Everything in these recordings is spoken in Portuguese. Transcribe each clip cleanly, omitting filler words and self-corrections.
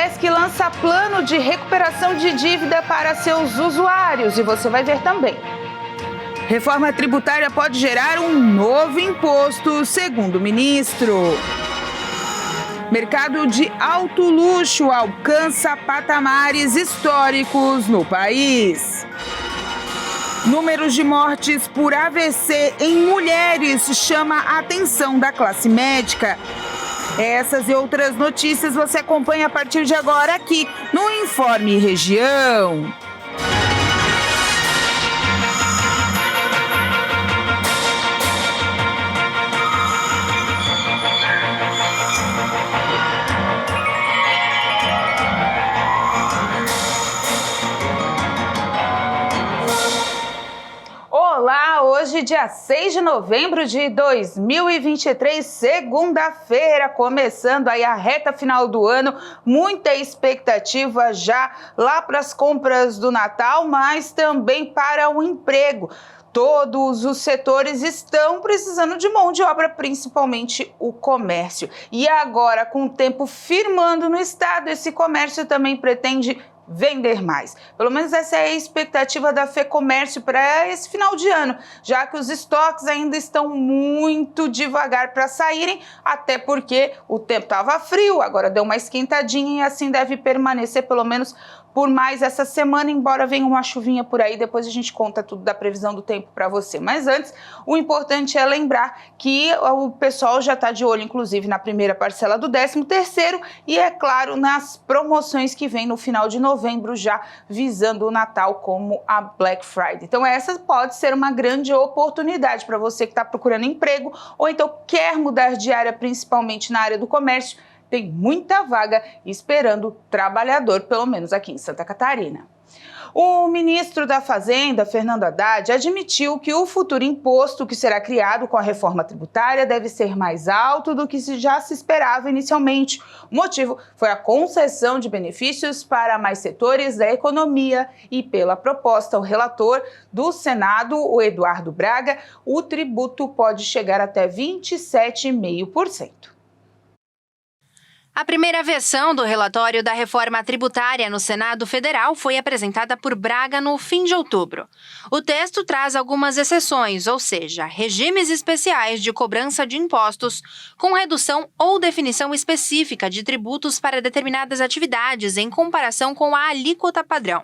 Bradesco lança plano de recuperação de dívida para seus usuários e você vai ver também. Reforma tributária pode gerar um novo imposto, segundo o ministro. Mercado de alto luxo alcança patamares históricos no país. Números de mortes por AVC em mulheres chama a atenção da classe médica. Essas e outras notícias você acompanha a partir de agora aqui no Informe Região. Olá, hoje dia 6 de novembro de 2023, segunda-feira, começando aí a reta final do ano, muita expectativa já lá para as compras do Natal, mas também para o emprego. Todos os setores estão precisando de mão de obra, principalmente o comércio. E agora, com o tempo firmando no estado, esse comércio também pretende vender mais. Pelo menos essa é a expectativa da FEComércio para esse final de ano, já que os estoques ainda estão muito devagar para saírem, até porque o tempo estava frio, agora deu uma esquentadinha e assim deve permanecer pelo menos por mais essa semana, embora venha uma chuvinha por aí, depois a gente conta tudo da previsão do tempo para você. Mas antes, o importante é lembrar que o pessoal já está de olho, inclusive, na primeira parcela do 13º e, é claro, nas promoções que vem no final de novembro, já visando o Natal como a Black Friday. Então essa pode ser uma grande oportunidade para você que está procurando emprego ou então quer mudar de área, principalmente na área do comércio. Tem muita vaga esperando trabalhador, pelo menos aqui em Santa Catarina. O ministro da Fazenda, Fernando Haddad, admitiu que o futuro imposto que será criado com a reforma tributária deve ser mais alto do que já se esperava inicialmente. O motivo foi a concessão de benefícios para mais setores da economia e, pela proposta, o relator do Senado, o Eduardo Braga, o tributo pode chegar até 27,5%. A primeira versão do relatório da reforma tributária no Senado Federal foi apresentada por Braga no fim de outubro. O texto traz algumas exceções, ou seja, regimes especiais de cobrança de impostos, com redução ou definição específica de tributos para determinadas atividades em comparação com a alíquota padrão.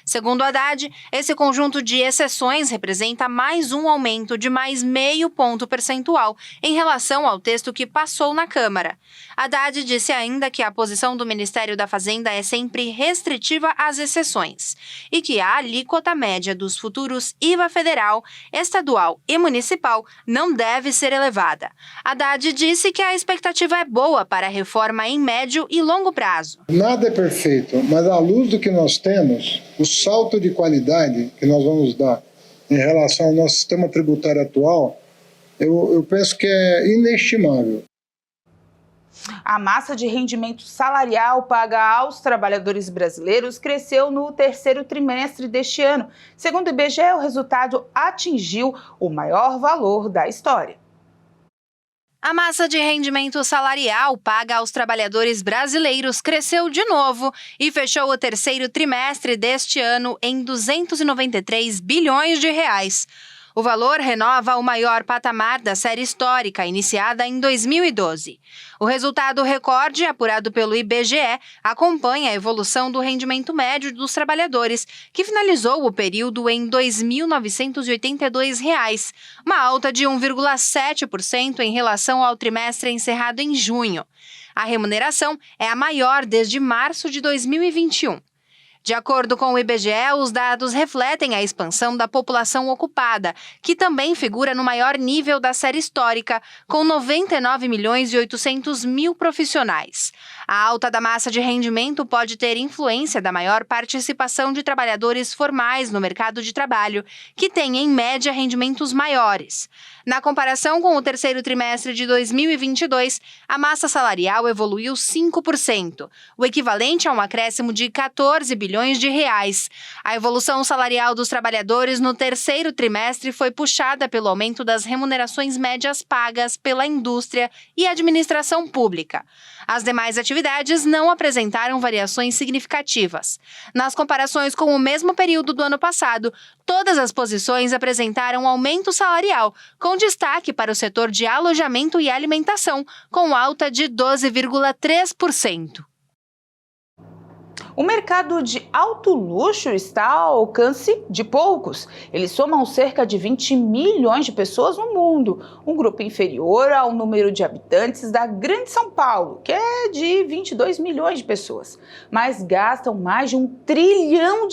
Segundo Haddad, esse conjunto de exceções representa mais um aumento de mais 0,5 ponto percentual em relação ao texto que passou na Câmara. Haddad disse ainda que a posição do Ministério da Fazenda é sempre restritiva às exceções e que a alíquota média dos futuros IVA federal, estadual e municipal não deve ser elevada. Haddad disse que a expectativa é boa para a reforma em médio e longo prazo. Nada é perfeito, mas à luz do que nós temos, o salto de qualidade que nós vamos dar em relação ao nosso sistema tributário atual, eu penso que é inestimável. A massa de rendimento salarial paga aos trabalhadores brasileiros cresceu no terceiro trimestre deste ano. Segundo o IBGE, o resultado atingiu o maior valor da história. A massa de rendimento salarial paga aos trabalhadores brasileiros cresceu de novo e fechou o terceiro trimestre deste ano em 293 bilhões de reais. O valor renova o maior patamar da série histórica, iniciada em 2012. O resultado recorde, apurado pelo IBGE, acompanha a evolução do rendimento médio dos trabalhadores, que finalizou o período em R$ 2.982, uma alta de 1,7% em relação ao trimestre encerrado em junho. A remuneração é a maior desde março de 2021. De acordo com o IBGE, os dados refletem a expansão da população ocupada, que também figura no maior nível da série histórica, com 99.800.000 profissionais. A alta da massa de rendimento pode ter influência da maior participação de trabalhadores formais no mercado de trabalho, que tem, em média, rendimentos maiores. Na comparação com o terceiro trimestre de 2022, a massa salarial evoluiu 5%, o equivalente a um acréscimo de 14 bilhões de reais. A evolução salarial dos trabalhadores no terceiro trimestre foi puxada pelo aumento das remunerações médias pagas pela indústria e administração pública. As demais atividades atividades não apresentaram variações significativas. Nas comparações com o mesmo período do ano passado, todas as posições apresentaram aumento salarial, com destaque para o setor de alojamento e alimentação, com alta de 12,3%. O mercado de alto luxo está ao alcance de poucos. Eles somam cerca de 20 milhões de pessoas no mundo, um grupo inferior ao número de habitantes da Grande São Paulo, que é de 22 milhões de pessoas, mas gastam mais de R$ 1 trilhão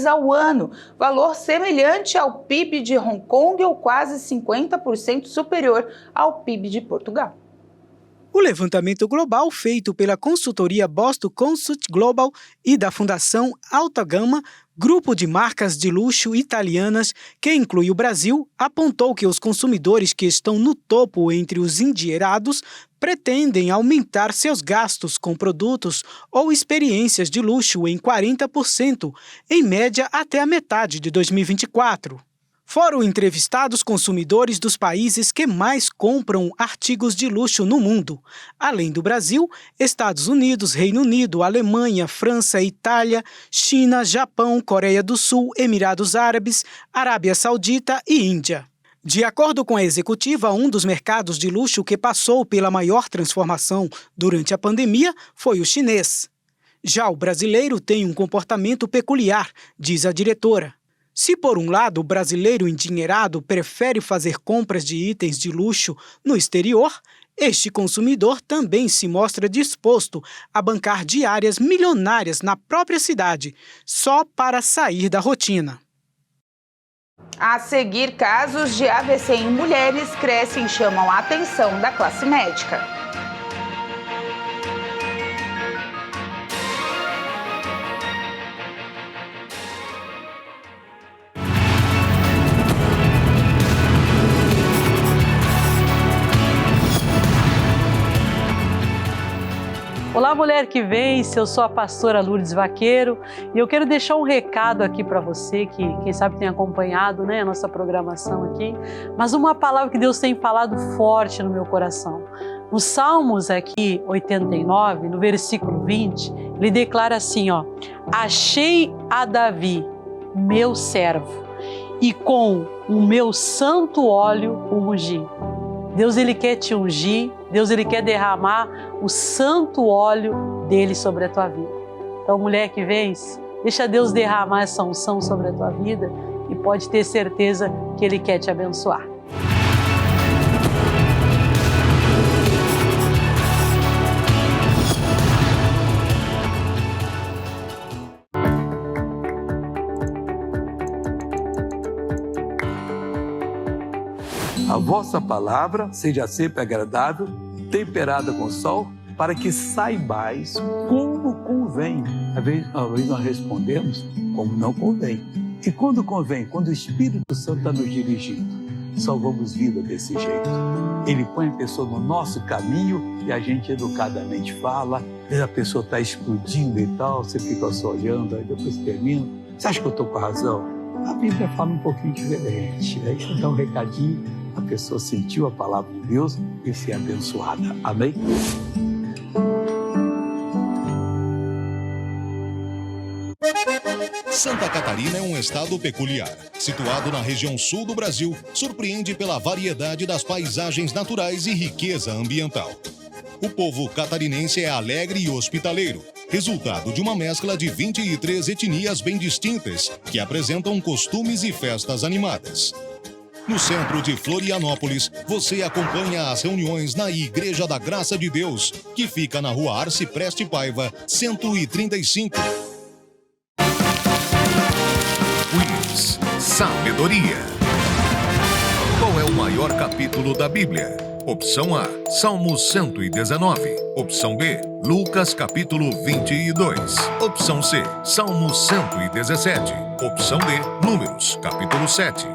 ao ano, valor semelhante ao PIB de Hong Kong ou quase 50% superior ao PIB de Portugal. O levantamento global feito pela consultoria Boston Consult Global e da Fundação Alta Gama, grupo de marcas de luxo italianas que inclui o Brasil, apontou que os consumidores que estão no topo entre os endinheirados pretendem aumentar seus gastos com produtos ou experiências de luxo em 40%, em média até a metade de 2024. Foram entrevistados consumidores dos países que mais compram artigos de luxo no mundo. Além do Brasil, Estados Unidos, Reino Unido, Alemanha, França, Itália, China, Japão, Coreia do Sul, Emirados Árabes, Arábia Saudita e Índia. De acordo com a executiva, um dos mercados de luxo que passou pela maior transformação durante a pandemia foi o chinês. Já o brasileiro tem um comportamento peculiar, diz a diretora. Se, por um lado, o brasileiro endinheirado prefere fazer compras de itens de luxo no exterior, este consumidor também se mostra disposto a bancar diárias milionárias na própria cidade, só para sair da rotina. A seguir, casos de AVC em mulheres crescem e chamam a atenção da classe médica. Olá, mulher que vence, eu sou a pastora Lourdes Vaqueiro e eu quero deixar um recado aqui para você que, quem sabe, tem acompanhado, a nossa programação aqui, mas uma palavra que Deus tem falado forte no meu coração. No Salmos aqui, 89, no versículo 20, ele declara assim, achei a Davi, meu servo, e com o meu santo óleo o ungi. Deus, ele quer te ungir, Deus, ele quer derramar o santo óleo dele sobre a tua vida. Então, mulher que vence, deixa Deus derramar essa unção sobre a tua vida e pode ter certeza que ele quer te abençoar. A vossa palavra seja sempre agradável, temperada com sal, para que saibais como convém. Às vezes nós respondemos como não convém. E quando convém? Quando o Espírito Santo está nos dirigindo. Salvamos vida desse jeito. Ele põe a pessoa no nosso caminho e a gente educadamente fala. Às vezes a pessoa está explodindo e tal, você fica só olhando, aí depois termina. Você acha que eu estou com razão? A Bíblia fala um pouquinho diferente. Aí você dá um recadinho, a pessoa sentiu a palavra de Deus e se é abençoada. Amém? Santa Catarina é um estado peculiar. Situado na região sul do Brasil, surpreende pela variedade das paisagens naturais e riqueza ambiental. O povo catarinense é alegre e hospitaleiro, resultado de uma mescla de 23 etnias bem distintas, que apresentam costumes e festas animadas. No centro de Florianópolis, você acompanha as reuniões na Igreja da Graça de Deus, que fica na Rua Arcipreste Paiva, 135. Quiz Sabedoria. Qual é o maior capítulo da Bíblia? Opção A, Salmo 119. Opção B, Lucas capítulo 22. Opção C, Salmo 117. Opção D, Números capítulo 7.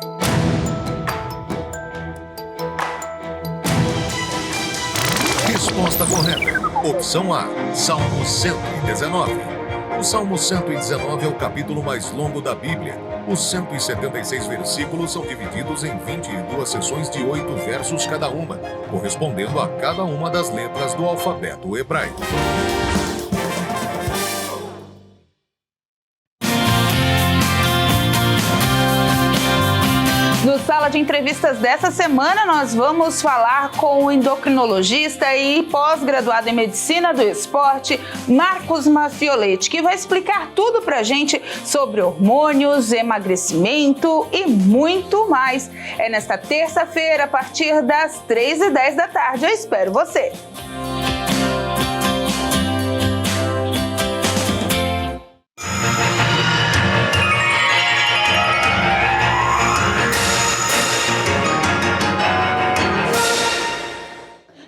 Resposta correta. Opção A, Salmo 119. O Salmo 119 é o capítulo mais longo da Bíblia. Os 176 versículos são divididos em 22 seções de 8 versos cada uma, correspondendo a cada uma das letras do alfabeto hebraico. No Sala de Entrevistas dessa semana, nós vamos falar com o endocrinologista e pós-graduado em Medicina do Esporte, Marcos Mafioletti, que vai explicar tudo pra gente sobre hormônios, emagrecimento e muito mais. É nesta terça-feira, a partir das 3h10 da tarde. Eu espero você!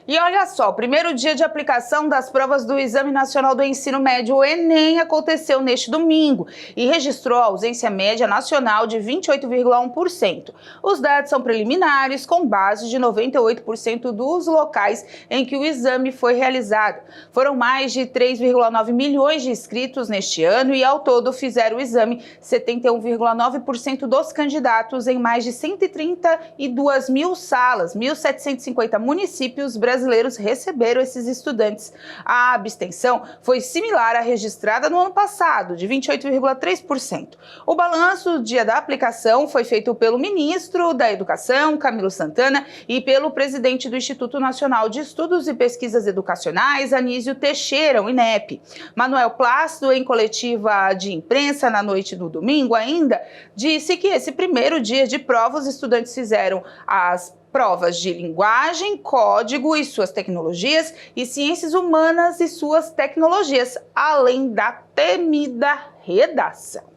E olha só, o primeiro dia de aplicação das provas do Exame Nacional do Ensino Médio, o Enem, aconteceu neste domingo e registrou a ausência média nacional de 28,1%. Os dados são preliminares, com base de 98% dos locais em que o exame foi realizado. Foram mais de 3,9 milhões de inscritos neste ano e, ao todo, fizeram o exame 71,9% dos candidatos em mais de 132 mil salas, 1.750 municípios brasileiros receberam esses estudantes. A abstenção foi similar à registrada no ano passado, de 28,3%. O balanço do dia da aplicação foi feito pelo ministro da Educação, Camilo Santana, e pelo presidente do Instituto Nacional de Estudos e Pesquisas Educacionais, Anísio Teixeira, o INEP. Manuel Plácido, em coletiva de imprensa na noite do domingo ainda, disse que esse primeiro dia de prova os estudantes fizeram as provas de linguagem, código e suas tecnologias e ciências humanas e suas tecnologias, além da temida redação.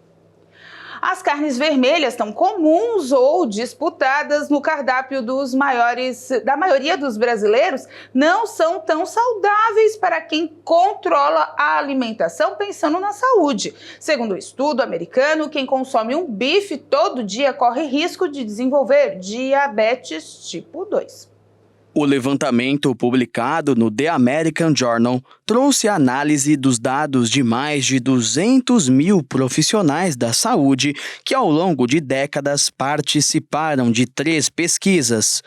As carnes vermelhas tão comuns ou disputadas no cardápio da maioria dos brasileiros não são tão saudáveis para quem controla a alimentação pensando na saúde. Segundo o estudo americano, quem consome um bife todo dia corre risco de desenvolver diabetes tipo 2. O levantamento publicado no The American Journal trouxe a análise dos dados de mais de 200 mil profissionais da saúde que ao longo de décadas participaram de 3 pesquisas.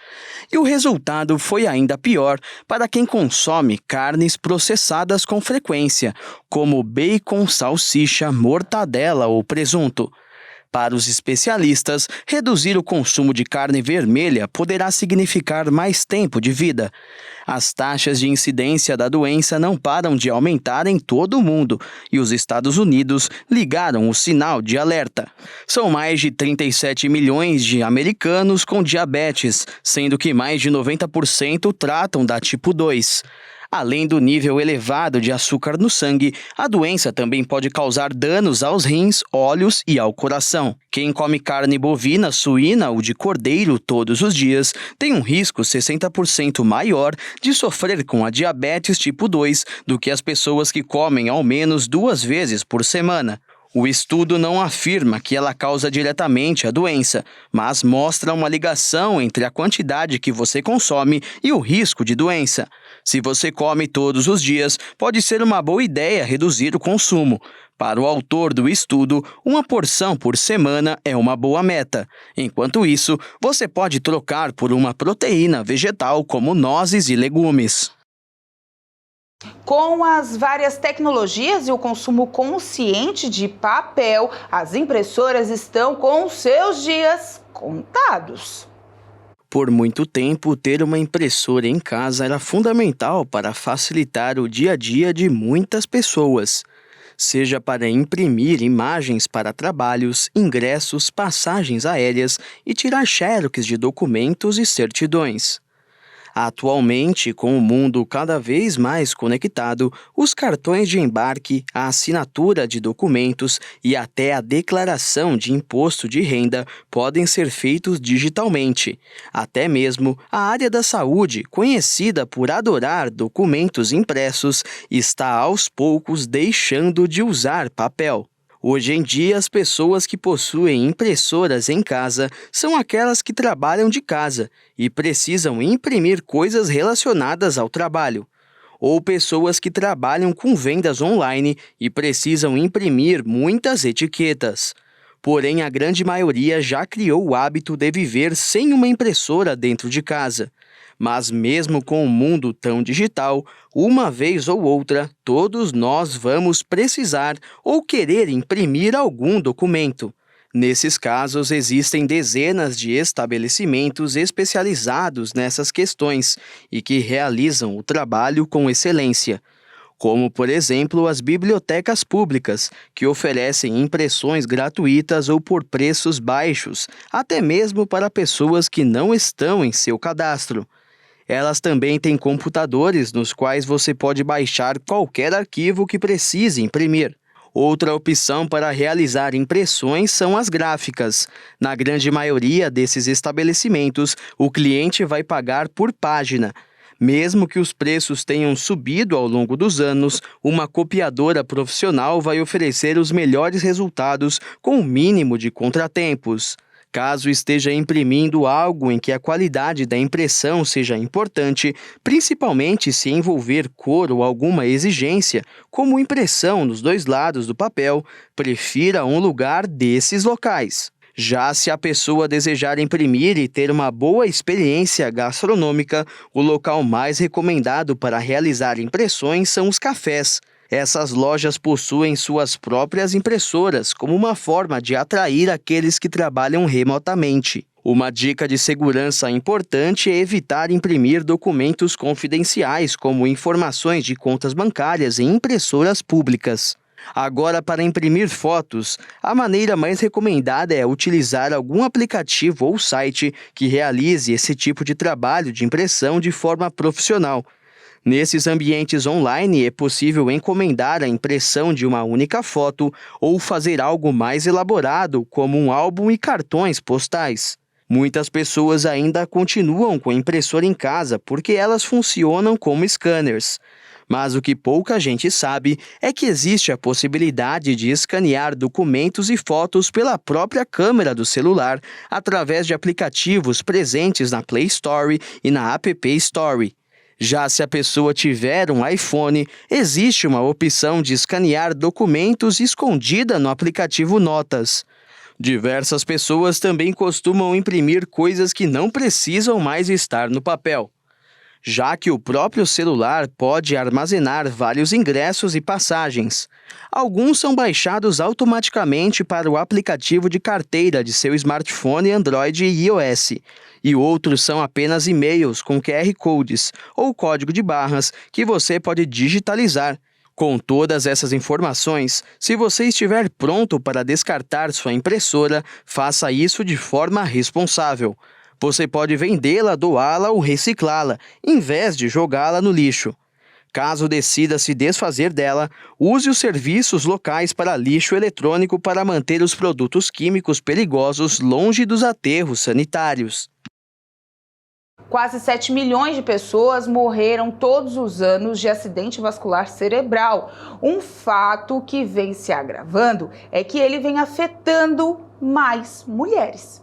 E o resultado foi ainda pior para quem consome carnes processadas com frequência, como bacon, salsicha, mortadela ou presunto. Para os especialistas, reduzir o consumo de carne vermelha poderá significar mais tempo de vida. As taxas de incidência da doença não param de aumentar em todo o mundo e os Estados Unidos ligaram o sinal de alerta. São mais de 37 milhões de americanos com diabetes, sendo que mais de 90% tratam da tipo 2. Além do nível elevado de açúcar no sangue, a doença também pode causar danos aos rins, olhos e ao coração. Quem come carne bovina, suína ou de cordeiro todos os dias tem um risco 60% maior de sofrer com a diabetes tipo 2 do que as pessoas que comem ao menos 2 vezes por semana. O estudo não afirma que ela causa diretamente a doença, mas mostra uma ligação entre a quantidade que você consome e o risco de doença. Se você come todos os dias, pode ser uma boa ideia reduzir o consumo. Para o autor do estudo, uma porção por semana é uma boa meta. Enquanto isso, você pode trocar por uma proteína vegetal como nozes e legumes. Com as várias tecnologias e o consumo consciente de papel, as impressoras estão com seus dias contados. Por muito tempo, ter uma impressora em casa era fundamental para facilitar o dia a dia de muitas pessoas. Seja para imprimir imagens para trabalhos, ingressos, passagens aéreas e tirar xerox de documentos e certidões. Atualmente, com o mundo cada vez mais conectado, os cartões de embarque, a assinatura de documentos e até a declaração de imposto de renda podem ser feitos digitalmente. Até mesmo a área da saúde, conhecida por adorar documentos impressos, está aos poucos deixando de usar papel. Hoje em dia, as pessoas que possuem impressoras em casa são aquelas que trabalham de casa e precisam imprimir coisas relacionadas ao trabalho, ou pessoas que trabalham com vendas online e precisam imprimir muitas etiquetas. Porém, a grande maioria já criou o hábito de viver sem uma impressora dentro de casa. Mas mesmo com um mundo tão digital, uma vez ou outra, todos nós vamos precisar ou querer imprimir algum documento. Nesses casos, existem dezenas de estabelecimentos especializados nessas questões e que realizam o trabalho com excelência. Como, por exemplo, as bibliotecas públicas, que oferecem impressões gratuitas ou por preços baixos, até mesmo para pessoas que não estão em seu cadastro. Elas também têm computadores nos quais você pode baixar qualquer arquivo que precise imprimir. Outra opção para realizar impressões são as gráficas. Na grande maioria desses estabelecimentos, o cliente vai pagar por página. Mesmo que os preços tenham subido ao longo dos anos, uma copiadora profissional vai oferecer os melhores resultados com o mínimo de contratempos. Caso esteja imprimindo algo em que a qualidade da impressão seja importante, principalmente se envolver cor ou alguma exigência, como impressão nos dois lados do papel, prefira um lugar desses locais. Já se a pessoa desejar imprimir e ter uma boa experiência gastronômica, o local mais recomendado para realizar impressões são os cafés. Essas lojas possuem suas próprias impressoras como uma forma de atrair aqueles que trabalham remotamente. Uma dica de segurança importante é evitar imprimir documentos confidenciais, como informações de contas bancárias em impressoras públicas. Agora, para imprimir fotos, a maneira mais recomendada é utilizar algum aplicativo ou site que realize esse tipo de trabalho de impressão de forma profissional. Nesses ambientes online é possível encomendar a impressão de uma única foto ou fazer algo mais elaborado, como um álbum e cartões postais. Muitas pessoas ainda continuam com a impressora em casa porque elas funcionam como scanners. Mas o que pouca gente sabe é que existe a possibilidade de escanear documentos e fotos pela própria câmera do celular através de aplicativos presentes na Play Store e na App Store. Já se a pessoa tiver um iPhone, existe uma opção de escanear documentos escondida no aplicativo Notas. Diversas pessoas também costumam imprimir coisas que não precisam mais estar no papel, já que o próprio celular pode armazenar vários ingressos e passagens. Alguns são baixados automaticamente para o aplicativo de carteira de seu smartphone Android e iOS, e outros são apenas e-mails com QR Codes ou código de barras que você pode digitalizar. Com todas essas informações, se você estiver pronto para descartar sua impressora, faça isso de forma responsável. Você pode vendê-la, doá-la ou reciclá-la, em vez de jogá-la no lixo. Caso decida se desfazer dela, use os serviços locais para lixo eletrônico para manter os produtos químicos perigosos longe dos aterros sanitários. Quase 7 milhões de pessoas morreram todos os anos de acidente vascular cerebral. Um fato que vem se agravando é que ele vem afetando mais mulheres.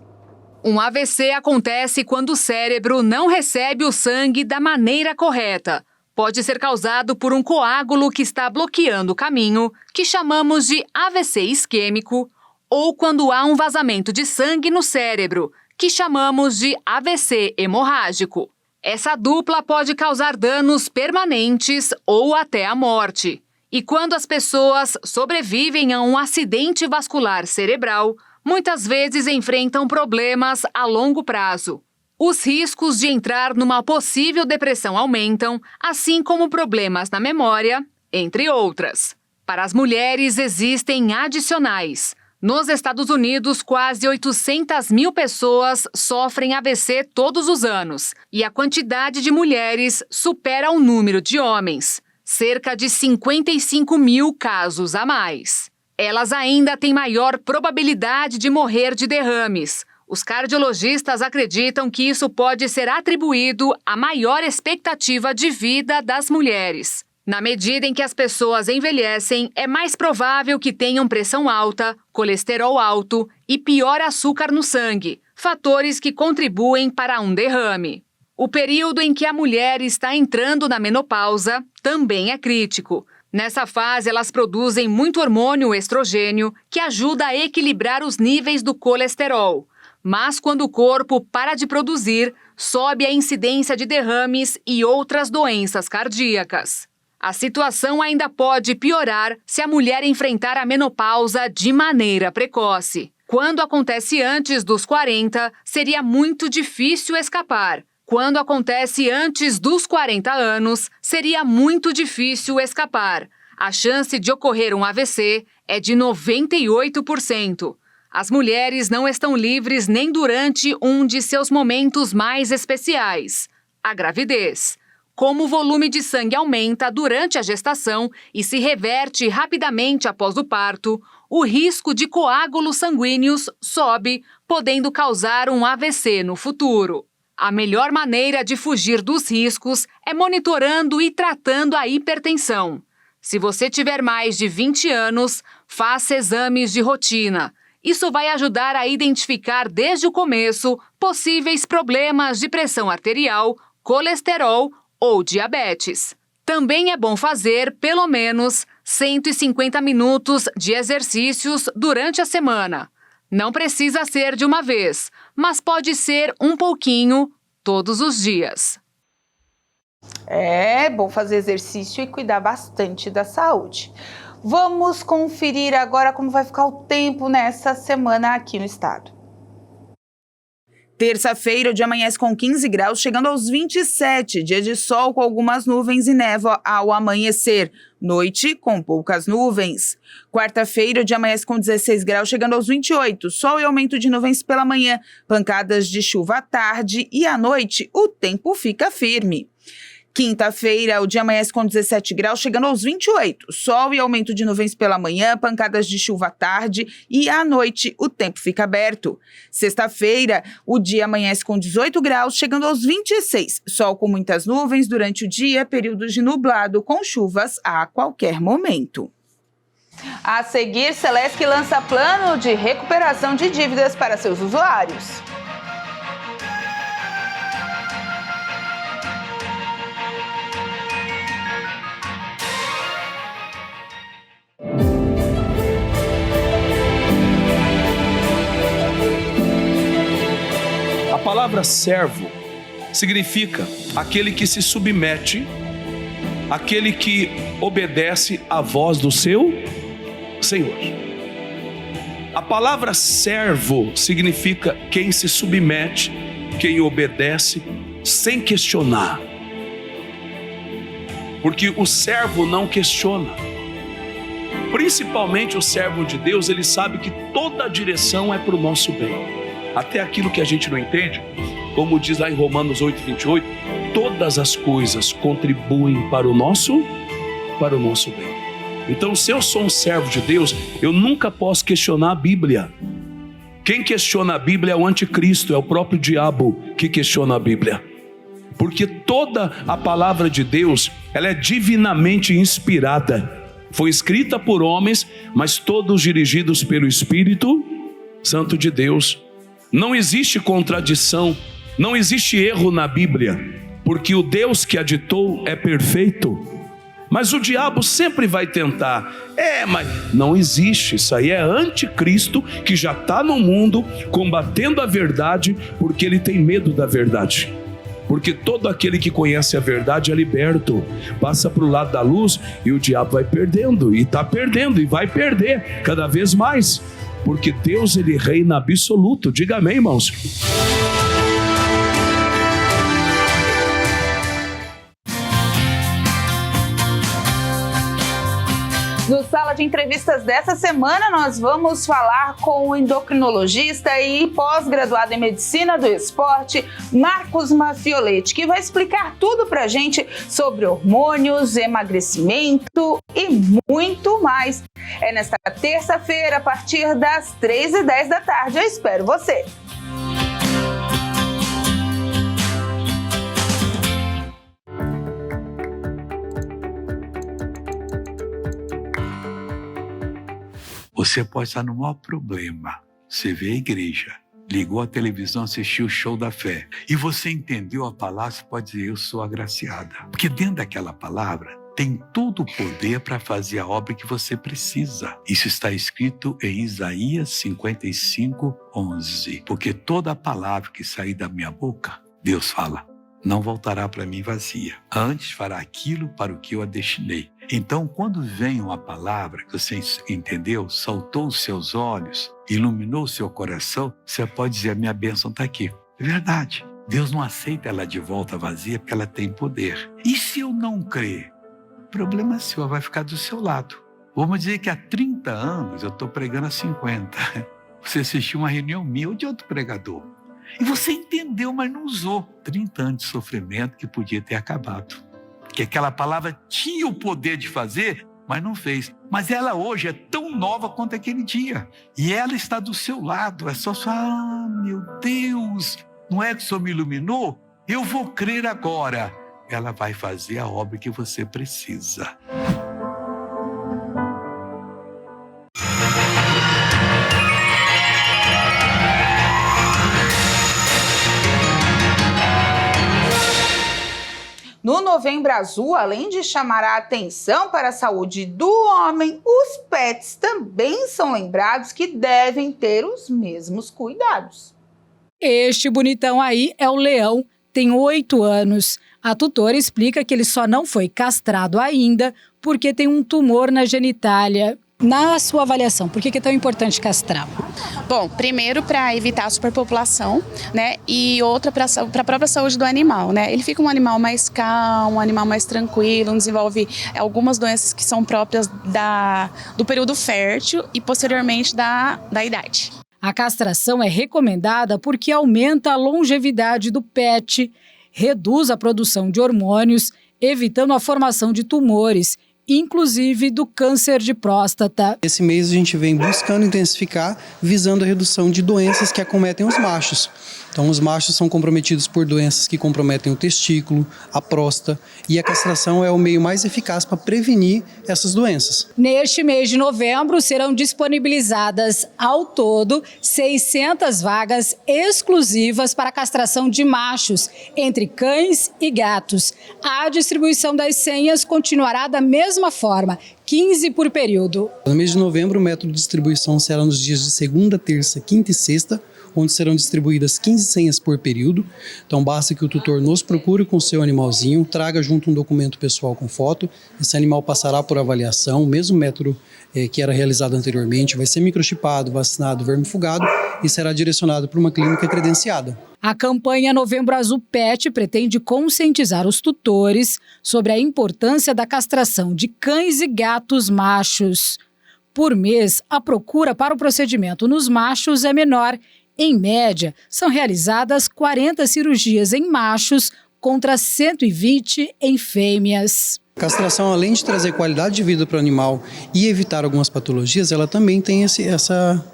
Um AVC acontece quando o cérebro não recebe o sangue da maneira correta. Pode ser causado por um coágulo que está bloqueando o caminho, que chamamos de AVC isquêmico, ou quando há um vazamento de sangue no cérebro, que chamamos de AVC hemorrágico. Essa dupla pode causar danos permanentes ou até a morte. E quando as pessoas sobrevivem a um acidente vascular cerebral, muitas vezes enfrentam problemas a longo prazo. Os riscos de entrar numa possível depressão aumentam, assim como problemas na memória, entre outras. Para as mulheres existem adicionais. Nos Estados Unidos, quase 800 mil pessoas sofrem AVC todos os anos, e a quantidade de mulheres supera o número de homens, cerca de 55 mil casos a mais. Elas ainda têm maior probabilidade de morrer de derrames. Os cardiologistas acreditam que isso pode ser atribuído à maior expectativa de vida das mulheres. Na medida em que as pessoas envelhecem, é mais provável que tenham pressão alta, colesterol alto e pior açúcar no sangue, fatores que contribuem para um derrame. O período em que a mulher está entrando na menopausa também é crítico. Nessa fase, elas produzem muito hormônio estrogênio, que ajuda a equilibrar os níveis do colesterol. Mas quando o corpo para de produzir, sobe a incidência de derrames e outras doenças cardíacas. A situação ainda pode piorar se a mulher enfrentar a menopausa de maneira precoce. Quando acontece antes dos 40, seria muito difícil escapar. Quando acontece antes dos 40 anos, seria muito difícil escapar. A chance de ocorrer um AVC é de 98%. As mulheres não estão livres nem durante um de seus momentos mais especiais, a gravidez. Como o volume de sangue aumenta durante a gestação e se reverte rapidamente após o parto, o risco de coágulos sanguíneos sobe, podendo causar um AVC no futuro. A melhor maneira de fugir dos riscos é monitorando e tratando a hipertensão. Se você tiver mais de 20 anos, faça exames de rotina. Isso vai ajudar a identificar desde o começo possíveis problemas de pressão arterial, colesterol ou diabetes. Também é bom fazer, pelo menos, 150 minutos de exercícios durante a semana. Não precisa ser de uma vez, mas pode ser um pouquinho todos os dias. É bom fazer exercício e cuidar bastante da saúde. Vamos conferir agora como vai ficar o tempo nessa semana aqui no estado. Terça-feira, o dia amanhece com 15 graus, chegando aos 27. Dia de sol com algumas nuvens e névoa ao amanhecer. Noite com poucas nuvens. Quarta-feira, o dia amanhece com 16 graus, chegando aos 28. Sol e aumento de nuvens pela manhã. Pancadas de chuva à tarde e à noite o tempo fica firme. Quinta-feira, o dia amanhece com 17 graus, chegando aos 28. Sol e aumento de nuvens pela manhã, pancadas de chuva à tarde e à noite o tempo fica aberto. Sexta-feira, o dia amanhece com 18 graus, chegando aos 26. Sol com muitas nuvens durante o dia, períodos de nublado com chuvas a qualquer momento. A seguir, Celesc lança plano de recuperação de dívidas para seus usuários. A palavra servo significa aquele que se submete, aquele que obedece à voz do seu Senhor. A palavra servo significa quem se submete, quem obedece sem questionar. Porque o servo não questiona. Principalmente o servo de Deus, ele sabe que toda a direção é para o nosso bem. Até aquilo que a gente não entende, como diz lá em Romanos 8:28, todas as coisas contribuem para o nosso bem. Então, se eu sou um servo de Deus, eu nunca posso questionar a Bíblia. Quem questiona a Bíblia é o anticristo, é o próprio diabo que questiona a Bíblia. Porque toda a palavra de Deus, ela é divinamente inspirada. Foi escrita por homens, mas todos dirigidos pelo Espírito Santo de Deus. Não existe contradição, não existe erro na Bíblia, porque o Deus que a ditou é perfeito. Mas o diabo sempre vai tentar, mas não existe, isso aí é anticristo que já está no mundo combatendo a verdade, porque ele tem medo da verdade. Porque todo aquele que conhece a verdade é liberto, passa para o lado da luz e o diabo vai perdendo, e está perdendo, e vai perder cada vez mais. Porque Deus, ele reina absoluto. Diga amém, irmãos. No Sala de Entrevistas dessa semana, nós vamos falar com o endocrinologista e pós-graduado em Medicina do Esporte, Marcos Maffioletti, que vai explicar tudo pra gente sobre hormônios, emagrecimento e muito mais. É nesta terça-feira, a partir das 3h10 da tarde. Eu espero você! Você pode estar no maior problema. Você vê a igreja, ligou a televisão, assistiu o show da fé, e você entendeu a palavra, você pode dizer, eu sou agraciada. Porque dentro daquela palavra tem todo o poder para fazer a obra que você precisa. Isso está escrito em Isaías 55:11. Porque toda palavra que sair da minha boca, Deus fala, não voltará para mim vazia. Antes fará aquilo para o que eu a destinei. Então, quando vem uma palavra que você entendeu, saltou os seus olhos, iluminou o seu coração, você pode dizer, a minha bênção está aqui. É verdade. Deus não aceita ela de volta vazia porque ela tem poder. E se eu não crer? O problema é seu, ela vai ficar do seu lado. Vamos dizer que há 30 anos eu estou pregando há 50. Você assistiu uma reunião minha ou de outro pregador. E você entendeu, mas não usou. 30 anos de sofrimento que podia ter acabado. Que aquela palavra tinha o poder de fazer, mas não fez. Mas ela hoje é tão nova quanto aquele dia. E ela está do seu lado. É só falar, meu Deus, não é que o Senhor me iluminou? Eu vou crer agora. Ela vai fazer a obra que você precisa. No Novembro Azul, além de chamar a atenção para a saúde do homem, os pets também são lembrados que devem ter os mesmos cuidados. Este bonitão aí é o Leão, tem 8 anos. A tutora explica que ele só não foi castrado ainda porque tem um tumor na genitália. Na sua avaliação, por que é tão importante castrar? Bom, primeiro para evitar a superpopulação, né? E outra para a própria saúde do animal, né? Ele fica um animal mais calmo, um animal mais tranquilo, não desenvolve algumas doenças que são próprias do período fértil e posteriormente da idade. A castração é recomendada porque aumenta a longevidade do pet, reduz a produção de hormônios, evitando a formação de tumores, inclusive do câncer de próstata. Esse mês a gente vem buscando intensificar, visando a redução de doenças que acometem os machos. Então, os machos são comprometidos por doenças que comprometem o testículo, a próstata, e a castração é o meio mais eficaz para prevenir essas doenças. Neste mês de novembro, serão disponibilizadas ao todo 600 vagas exclusivas para a castração de machos, entre cães e gatos. A distribuição das senhas continuará da mesma forma, 15 por período. No mês de novembro, o método de distribuição será nos dias de segunda, terça, quinta e sexta, onde serão distribuídas 15 senhas por período. Então basta que o tutor nos procure com o seu animalzinho, traga junto um documento pessoal com foto, esse animal passará por avaliação, o mesmo método que era realizado anteriormente, vai ser microchipado, vacinado, vermifugado e será direcionado para uma clínica credenciada. A campanha Novembro Azul Pet pretende conscientizar os tutores sobre a importância da castração de cães e gatos machos. Por mês, a procura para o procedimento nos machos é menor. Em média, são realizadas 40 cirurgias em machos contra 120 em fêmeas. A castração, além de trazer qualidade de vida para o animal e evitar algumas patologias, ela também tem essa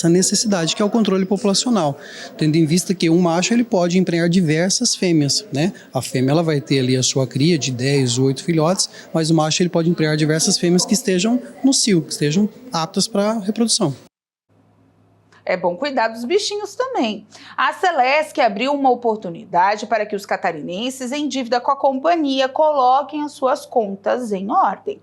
necessidade, que é o controle populacional, tendo em vista que um macho ele pode emprenhar diversas fêmeas, né? A fêmea ela vai ter ali a sua cria de 10, 8 filhotes, mas o macho ele pode emprenhar diversas fêmeas que estejam no cio, que estejam aptas para reprodução. É bom cuidar dos bichinhos também. A Celesc abriu uma oportunidade para que os catarinenses em dívida com a companhia coloquem as suas contas em ordem.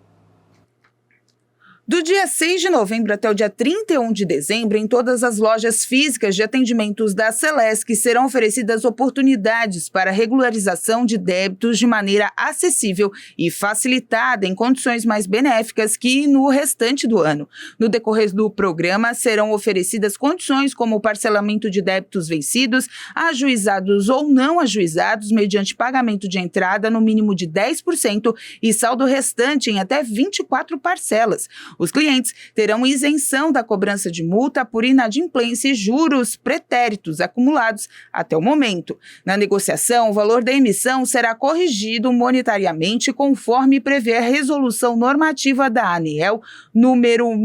Do dia 6 de novembro até o dia 31 de dezembro, em todas as lojas físicas de atendimentos da Celesc serão oferecidas oportunidades para regularização de débitos de maneira acessível e facilitada em condições mais benéficas que no restante do ano. No decorrer do programa, serão oferecidas condições como o parcelamento de débitos vencidos, ajuizados ou não ajuizados, mediante pagamento de entrada no mínimo de 10% e saldo restante em até 24 parcelas. Os clientes terão isenção da cobrança de multa por inadimplência e juros pretéritos acumulados até o momento. Na negociação, o valor da emissão será corrigido monetariamente conforme prevê a resolução normativa da ANEEL número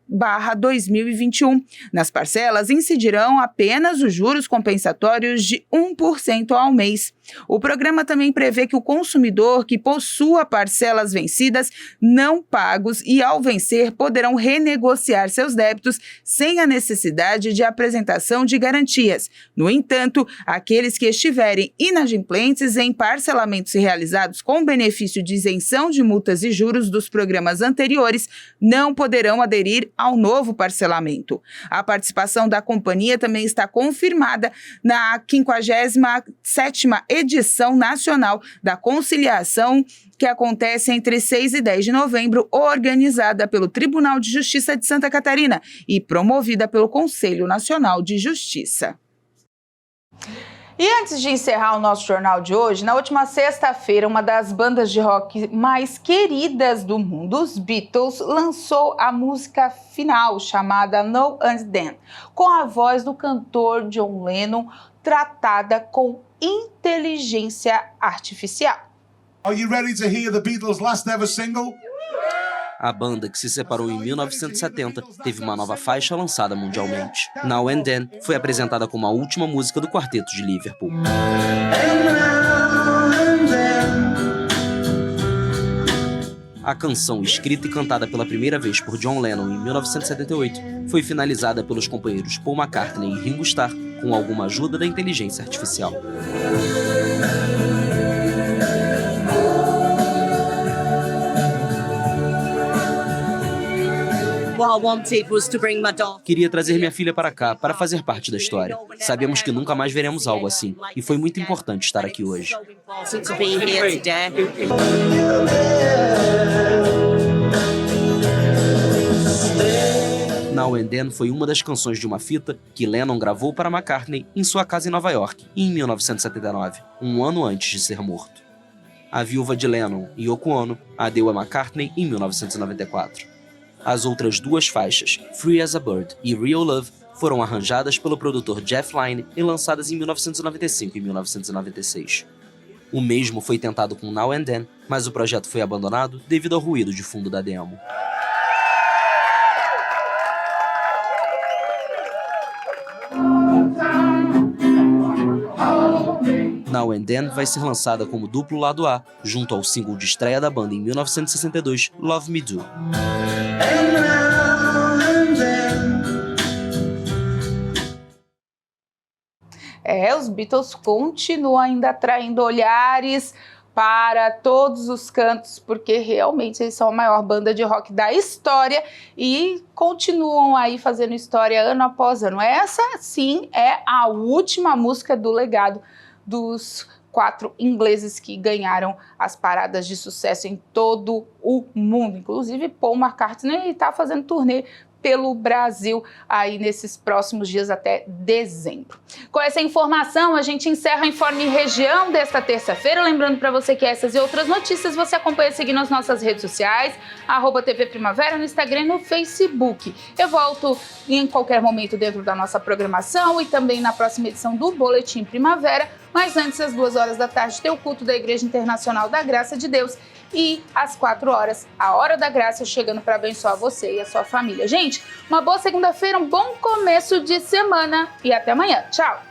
2021. Nas parcelas incidirão apenas os juros compensatórios de 1% ao mês. O programa também prevê que o consumidor que possua parcelas vencidas não pagos e, ao vencer, poderão renegociar seus débitos sem a necessidade de apresentação de garantias. No entanto, aqueles que estiverem inadimplentes em parcelamentos realizados com benefício de isenção de multas e juros dos programas anteriores não poderão aderir ao novo parcelamento. A participação da companhia também está confirmada na 57ª edição nacional da conciliação, que acontece entre 6 e 10 de novembro, organizada pelo Tribunal de Justiça de Santa Catarina e promovida pelo Conselho Nacional de Justiça. E antes de encerrar o nosso jornal de hoje, na última sexta-feira, uma das bandas de rock mais queridas do mundo, os Beatles, lançou a música final, chamada Now and Then, com a voz do cantor John Lennon, tratada com inteligência artificial. Are you ready to hear the Beatles' last ever single? A banda, que se separou em 1970, teve uma nova faixa lançada mundialmente. Now and Then foi apresentada como a última música do quarteto de Liverpool. A canção, escrita e cantada pela primeira vez por John Lennon em 1978, foi finalizada pelos companheiros Paul McCartney e Ringo Starr com alguma ajuda da inteligência artificial. Queria trazer minha filha para cá, para fazer parte da história. Sabemos que nunca mais veremos algo assim, e foi muito importante estar aqui hoje. Now and Then foi uma das canções de uma fita que Lennon gravou para McCartney em sua casa em Nova York, em 1979, um ano antes de ser morto. A viúva de Lennon, Yoko Ono, a deu a McCartney em 1994. As outras duas faixas, Free as a Bird e Real Love, foram arranjadas pelo produtor Jeff Lynne e lançadas em 1995 e 1996. O mesmo foi tentado com Now and Then, mas o projeto foi abandonado devido ao ruído de fundo da demo. Now and Then vai ser lançada como duplo lado A, junto ao single de estreia da banda em 1962, Love Me Do. Os Beatles continuam ainda atraindo olhares para todos os cantos, porque realmente eles são a maior banda de rock da história e continuam aí fazendo história ano após ano. Essa, sim, é a última música do legado dos 4 ingleses que ganharam as paradas de sucesso em todo o mundo. Inclusive, Paul McCartney está fazendo turnê pelo Brasil aí nesses próximos dias até dezembro. Com essa informação, a gente encerra o Informe Região desta terça-feira. Lembrando para você que essas e outras notícias você acompanha seguindo as nossas redes sociais, @TV Primavera no Instagram e no Facebook. Eu volto em qualquer momento dentro da nossa programação e também na próxima edição do Boletim Primavera. Mas antes, às 2h da tarde, tem o culto da Igreja Internacional da Graça de Deus. E às 4h, a Hora da Graça, chegando para abençoar você e a sua família. Gente, uma boa segunda-feira, um bom começo de semana e até amanhã. Tchau!